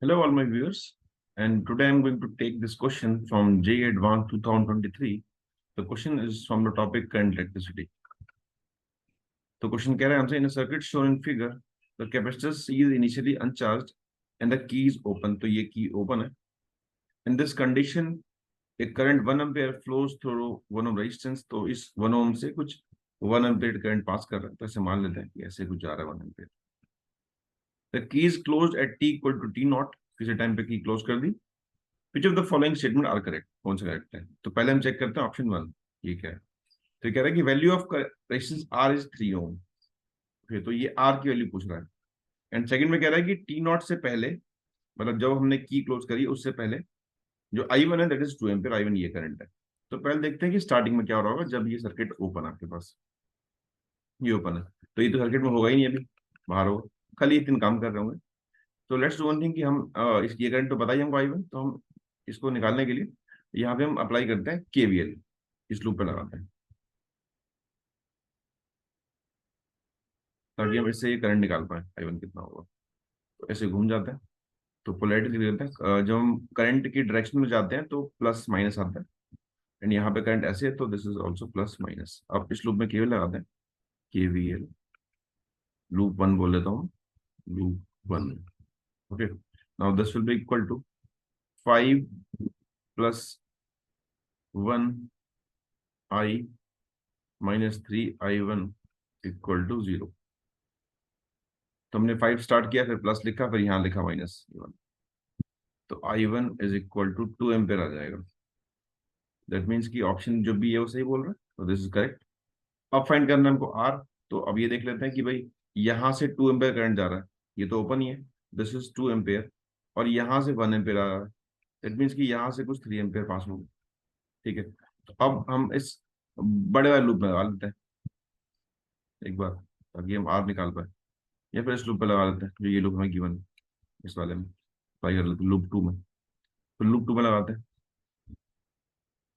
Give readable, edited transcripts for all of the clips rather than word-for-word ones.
Hello, all my viewers. And today I'm going to take this question from J Advanced 2023. The question is from the topic current electricity. तो question कह रहा है हमसे इन a circuit shown in figure, the capacitor C is initially uncharged and the key is open. तो ये key open है. In this condition, a current 1 ampere flows through 1 ohm resistance. तो इस 1 ohm से कुछ 1 ampere current पास कर रहा है. तो ऐसे मान लेते हैं कि ऐसे कुछ जा रहा है 1 ampere. The key is closed at t equal to t naught. किसी टाइम पे की क्लोज कर दी. Which of the following statement are correct, कौन सा करेक्ट है? तो पहले हम चेक करते हैं ऑप्शन वन, ये क्या है? तो कह रहा है कि value of resistance R is 3 ओम. फिर तो ये आर की वैल्यू पूछ रहा है. एंड सेकंड में कह रहा है कि टी नॉट से पहले, मतलब जब हमने की क्लोज करी उससे पहले जो आई वन है that is 2 ampere. I one ये करंट है. तो पहले देखते हैं कि स्टार्टिंग में क्या हो रहा होगा जब ये सर्किट ओपन आपके पास. ये ओपन है तो ये तो सर्किट में होगा ही नहीं, अभी बाहर होगा, खाली ये तीन काम कर रहे होंगे. तो लेट्स डू वन थिंग कि हम ये करंट तो बताइए हमको आई वन, तो हम इसको निकालने के लिए यहाँ पे हम अप्लाई करते हैं केवीएल. इस लूप पे लगाते हैं ताकि हम इससे ये करंट निकाल पाए आई वन कितना होगा. तो ऐसे घूम जाते हैं. तो पोलैरिटी लिख देते हैं. जब हम करंट की डायरेक्शन में जाते हैं तो प्लस माइनस आता है. एंड यहाँ पे करंट ऐसे है तो this is also plus minus. अब इस लूप में केवीएल लगाते हैं. केवीएल लूप वन बोल देता हूँ. Loop one. Okay. Now this will be equal to 5 plus 1 I minus 3 I1 equal to 0. तो हमने 5 स्टार्ट किया, फिर प्लस लिखा, फिर यहाँ लिखा माइनस 1. तो I1 is equal to 2 ampere आ जाएगा. दैट मीन्स कि ऑप्शन जो भी है वो सही बोल रहा है. तो दिस इज करेक्ट. अब फाइंड करना है हमको आर. तो अब ये देख लेते हैं कि भाई यहाँ से 2 एम्पेयर करंट जा रहा है, ये तो ओपन ही है. This is 2 ampere. और यहाँ से 1 एम्पेयर आ रहा है. दैट मीन्स कि यहाँ से कुछ 3 एम्पेयर पास होगा. ठीक है. तो अब हम इस बड़े वाले लूप में लगा लेते हैं एक बार, ताकि हम आर निकाल पाए. या फिर इस लूप पे लगा लेते हैं जो ये लूप हमें गिवन है. इस वाले में ट्राई कर लेते हैं लूप टू में. तो लूप टू में लगाते हैं.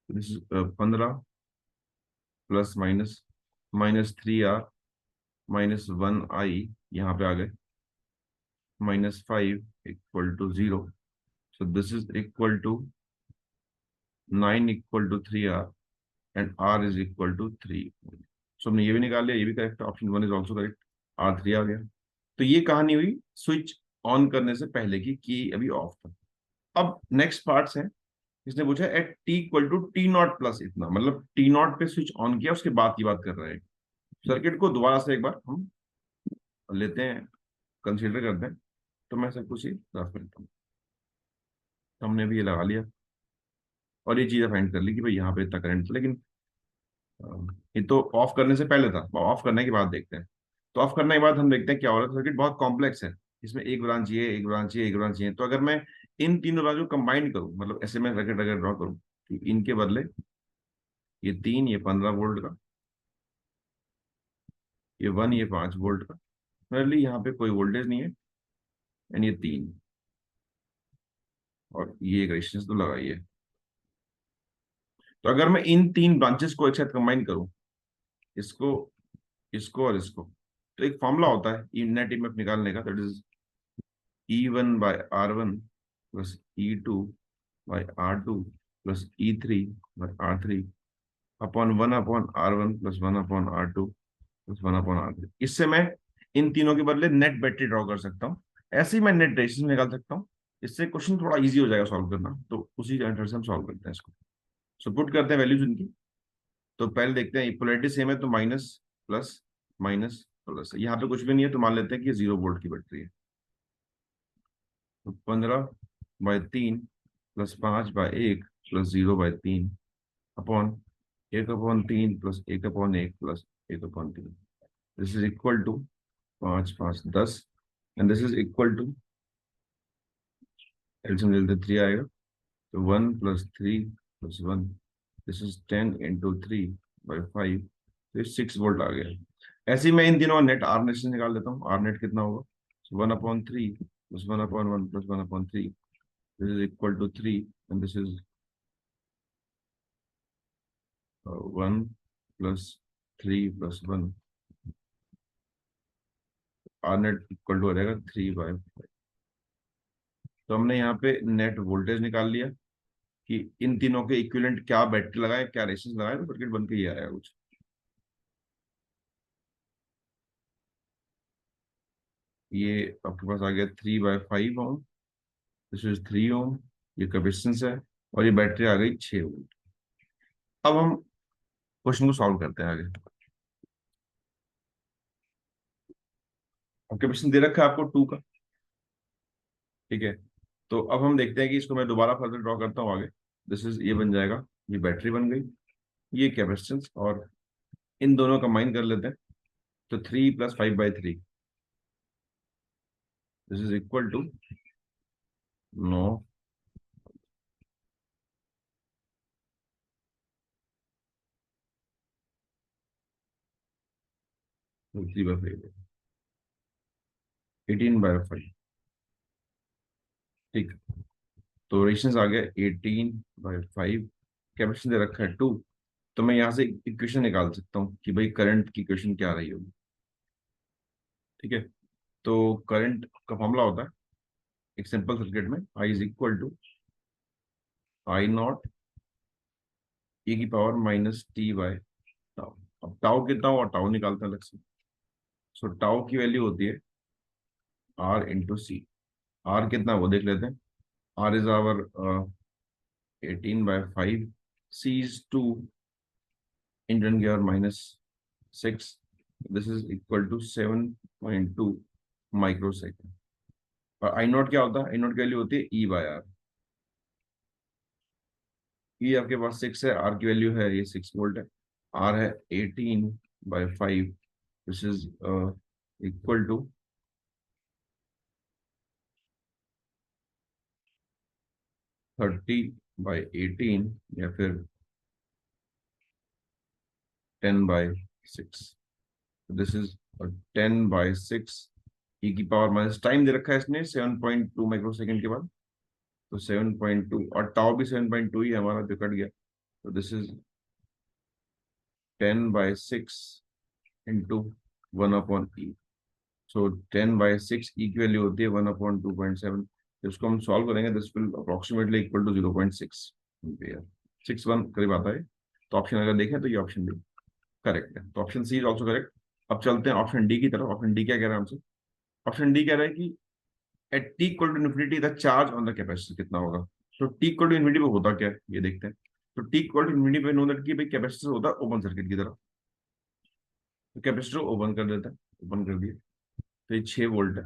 This is 15 plus minus -3R -1I, यहाँ पे आ गए, -5 equal to 0. So this is equal to 9 equal to 3R and R is equal to 3. So हमने ये भी निकाल लिया, ये भी correct. Option one is also correct. R3 आ गया. तो ये कहानी हुई स्विच ऑन करने से पहले की अभी ऑफ था. अब नेक्स्ट पार्ट्स है. इसने पूछा at t equal to t naught plus इतना, मतलब टी नॉट पे स्विच ऑन किया उसके बाद की बात कर रहे हैं. सर्किट को दोबारा से एक बार हम लेते हैं, कंसीडर करते हैं. तो मैं सब कुछ ही रफ करता हूँ. तो हमने भी ये लगा लिया और ये चीजें फाइंड कर ली कि भाई यहाँ पे इतना करंट था, लेकिन अ, ये तो ऑफ करने से पहले था. ऑफ करने के बाद देखते हैं. तो ऑफ करने के बाद हम देखते हैं क्या हो रहा है. सर्किट बहुत कॉम्प्लेक्स है. इसमें एक ब्रांच ये, एक ब्रांच ये, एक ब्रांच ये. तो अगर मैं इन तीनों ब्रांच को कंबाइन करूं, मतलब ऐसे मैं सर्किट अगर ड्रॉ करूं, तो इनके बदले ये 3, ये 15 वोल्ट का, ये 1, ये 5 वोल्ट का. मेरे यहाँ पे कोई वोल्टेज नहीं है. एंड ये 3 और ये एक रेजिस्टेंस तो लगाई है. तो अगर मैं इन तीन ब्रांचेस को एक साथ कंबाइन करूं, इसको, इसको और इसको, तो एक फॉर्मूला होता है नेट ईएमएफ निकालने का. That is E1/R1 plus E2/R2 plus E3/R3 upon 1/R1 plus 1/R2 plus 1/R3. इससे मैं इन तीनों के बदले नेट बैटरी ड्रॉ कर सकता हूँ. ऐसे ही मैं नेट रेजिस्टेंस निकाल सकता हूँ. इससे क्वेश्चन थोड़ा इजी हो जाएगा सॉल्व करना. तो उसी तरह से हम सॉल्व करते हैं इसको. सो पुट करते हैं वैल्यूज इनकी. तो पहले देखते हैं पोलैरिटी सेम है तो माइनस प्लस माइनस प्लस. यहाँ पे कुछ भी नहीं है तो मान लेते हैं कि 0 वोल्ट की बैटरी है. तो 15/3 plus 5/1 plus 0/3 upon 1/3 plus 1/1 plus 1/3. This is equal to 5 5 10. And this is equal to, एल्सियम ले लेते 3 आएगा. तो 1 plus 3 plus 1, this is 10 into 3/5. तो 6 वोल्ट आ गया. ऐसे ही मैं इन तीनों नेट आर नेट से निकाल देता हूँ. आर नेट कितना होगा? 1/3 plus 1/1 plus 1/3. This is equal to 3 and this is 1 plus 3 plus 1. R net equal to हो जाएगा 3/5. तो हमने यहाँ पे नेट वोल्टेज निकाल लिया कि इन तीनों के इक्विवेलेंट क्या बैटरी लगाए, क्या रेसिस्टेंस लगाए, तो सर्किट बन के ये आएगा कुछ। ये आपके पास आ गया 3/5 ओम, दिस इज 3 ओम, ये कैपेसिटेंस है, और ये बैटरी आ गई 6 वोल्ट। अब हम क्वेश्चन को सॉल्व करते हैं आगे। अब कैपेसिटेंस दे रखा है आपको 2 का, ठीक है। तो अब हम देखते हैं कि इसको मैं दोबारा फर्दर ड्रॉ करता हूँ आगे। दिस इज, ये बन जाएगा, ये बैटरी बन गई, ये कैपेसिटेंस, और इन दोनों कंबाइन कर लेते हैं। तो 3 + 5/3, दिस इज इक्वल टू 9, 3/5, 18/5, ठीक। तो रेशियंस आ गया 18/5, कैपेसिटेंस दे रखा है 2। तो मैं यहाँ से इक्वेशन निकाल सकता हूँ कि भाई करंट की इक्वेशन क्या रही होगी, ठीक है। तो करंट का फॉर्मूला होता है एक सिंपल सर्किट में, I is equal to I0 e⁻t/टाउ। अब टाउ कितना हुआ, टाउ निकालते हैं अलग से। सो टाउ की वैल्यू होती है R × C। आर कितना है वो देख लेते हैं। R is our 18/5, C is 2, Indian gear -6, this is equal to 7.2 micro second. और I0 क्या होता है, I0 की वैल्यू होती है E/R। ई आपके पास 6 है, आर की वैल्यू है, ये 6 वोल्ट है। आर है 18/5, दिस इज इक्वल टू 30/18, या फिर 10/6। दिस इज 10/6 e⁻, टाइम दे रखा है इसने 7.2 माइक्रो सेकेंड के बाद। तो 7.2, और टाउ भी 7.2 ही है हमारा, जो कट गया। तो this is 10/6 into 1/E। So 10/6 e की वैल्यू होती है 1/2.7। इसको हम सॉल्व करेंगे, this will approximately equal to 0.6 ampere, 6 1 करीब आता है। तो ऑप्शन अगर देखें तो ये ऑप्शन डी करेक्ट है, तो option C is also correct. अब चलते हैं ऑप्शन डी की तरफ। ऑप्शन डी क्या कह रहा है हमसे, ऑप्शन डी कह रहा है कि at t equal to infinity the charge on the capacitor कितना होगा। तो टी इक्वल टू इन्फिनिटी पे होता क्या है ये देखते हैं। तो टी इक्वल टू इन्फिनिटी पे नो दैट कि भाई कैपेसिटर होता है ओपन सर्किट की तरफ। तो कैपेसिटर ओपन कर देता है, ओपन कर दिया, तो ये 6 वोल्ट है।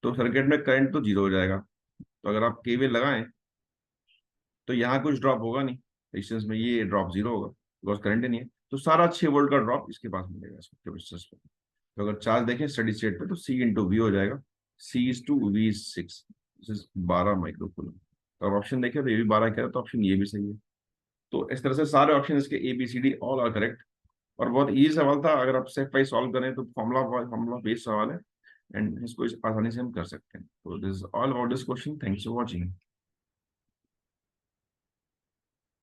तो सर्किट में करंट तो जीरो हो जाएगा। तो अगर आप केवीएल लगाएं तो यहाँ कुछ ड्रॉप होगा नहीं, रेजिस्टेंस में ये ड्रॉप जीरो होगा, बिकॉज करंट ही नहीं है। तो सारा 6 वोल्ट का ड्रॉप इसके पास मिलेगा, इसको कैपेसिटर पे। तो अगर चार्ज देखें स्टडी स्टेट पे, तो C × V हो जाएगा, C/V6, 12 माइक्रो कूलम। तो अब ऑप्शन देखें तो ये भी 12 कह रहा है, तो ऑप्शन ये भी सही है। तो इस तरह से सारे ऑप्शन इसके ABCD ऑल आर करेक्ट। और बहुत इजी सवाल था, अगर आप स्टेप वाइज सॉल्व करें तो फॉर्मूला बेस्ड सवाल है, एंड इसको आसानी से हम कर सकते हैं। तो this is all about this question, thanks for watching.